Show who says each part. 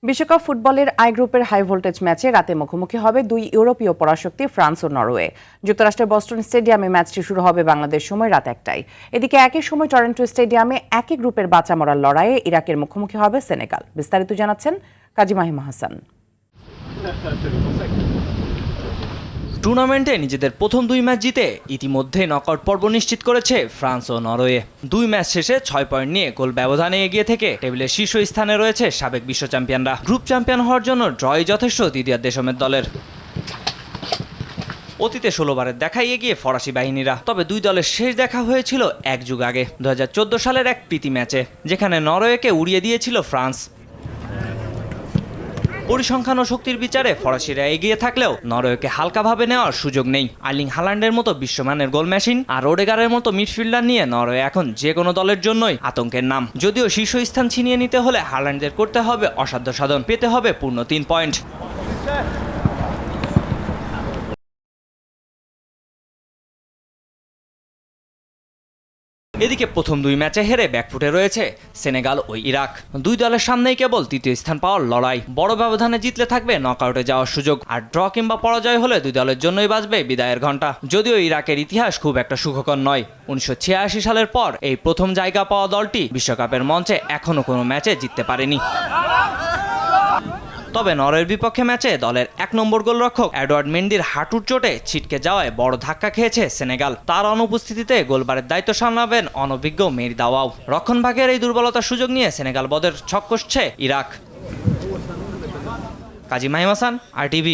Speaker 1: বিশ্বকাপ ফুটবলের আই গ্রুপের হাই ভোল্টেজ ম্যাচে রাতে মুখোমুখি হবে দুই ইউরোপীয় পরাশক্তি ফ্রান্স ও নরওয়ে। যুক্তরাষ্ট্রের বস্টন স্টেডিয়ামে ম্যাচটি শুরু হবে বাংলাদেশ সময় রাত ১টায়। এদিকে একই সময় টরন্টো স্টেডিয়ামে একই গ্রুপের বাঁচা মরার লড়াইয়ে ইরাকের মুখোমুখি হবে সেনেগাল। বিস্তারিত জানাচ্ছেন কাজী মাহিমা হাসান।
Speaker 2: টুর্নামেন্টে নিজেদের প্রথম দুই ম্যাচ জিতে ইতিমধ্যে নকআউট পর্ব নিশ্চিত করেছে ফ্রান্স ও নরওয়ে। দুই ম্যাচ শেষে ৬ পয়েন্ট নিয়ে গোল ব্যবধানে এগিয়ে থেকে টেবিলের শীর্ষ স্থানে রয়েছে সাবেক বিশ্ব চ্যাম্পিয়নরা। গ্রুপ চ্যাম্পিয়ন হওয়ার জন্য ড্রই যথেষ্ট দিদিয়ার দেশমের দলের। অতীতে ১৬ বারের দেখাই এগিয়ে ফরাসি বাহিনীরা। তবে দুই দলের শেষ দেখা হয়েছিল এক যুগ আগে ২০১৪ সালের এক প্রীতি ম্যাচে, যেখানে নরওয়েকে উড়িয়ে দিয়েছিল ফ্রান্স। পরিসংখ্যান ও শক্তির বিচারে ফরাসিরা এগিয়ে থাকলেও নরওয়েকে হালকাভাবে নেওয়ার সুযোগ নেই। আর্লিং হাল্যান্ডের মতো বিশ্বমানের গোল মেশিন আর ওডেগারের মতো মিডফিল্ডার নিয়ে নরওয়ে এখন যে কোনো দলের জন্যই আতঙ্কের নাম। যদিও শীর্ষস্থান ছিনিয়ে নিতে হলে হাল্যান্ডদের করতে হবে অসাধ্য সাধন, পেতে হবে পূর্ণ ৩ পয়েন্ট। এদিকে প্রথম দুই ম্যাচে হেরে ব্যাকফুটে রয়েছে সেনেগাল ও ইরাক। দুই দলের সামনেই কেবল তৃতীয় স্থান পাওয়ার লড়াই। বড় ব্যবধানে জিতলে থাকবে নকআউটে যাওয়ার সুযোগ, আর ড্র কিংবা পরাজয় হলে দুই দলের জন্যই বাজবে বিদায়ের ঘণ্টা। যদিও ইরাকের ইতিহাস খুব একটা সুখকর নয়। ১৯৮৬ সালের পর এই প্রথম জায়গা পাওয়া দলটি বিশ্বকাপের মঞ্চে এখনও কোনো ম্যাচে জিততে পারেনি। তবে নরওয়ের বিপক্ষে ম্যাচে দলের ১ নম্বর গোলরক্ষক এডওয়ার্ড মেন্ডির হাঁটুর চোটে ছিটকে যাওয়ায় বড় ধাক্কা খেয়েছে সেনেগাল। তার অনুপস্থিতিতে গোলবারের দায়িত্ব সামলাবেন অনভিজ্ঞ মেরি দাওয়াও। রক্ষণভাগের এই দুর্বলতার সুযোগ নিয়ে সেনেগাল বদের ছক কষছে ইরাক। কাজী মাহিম হাসান, RTV।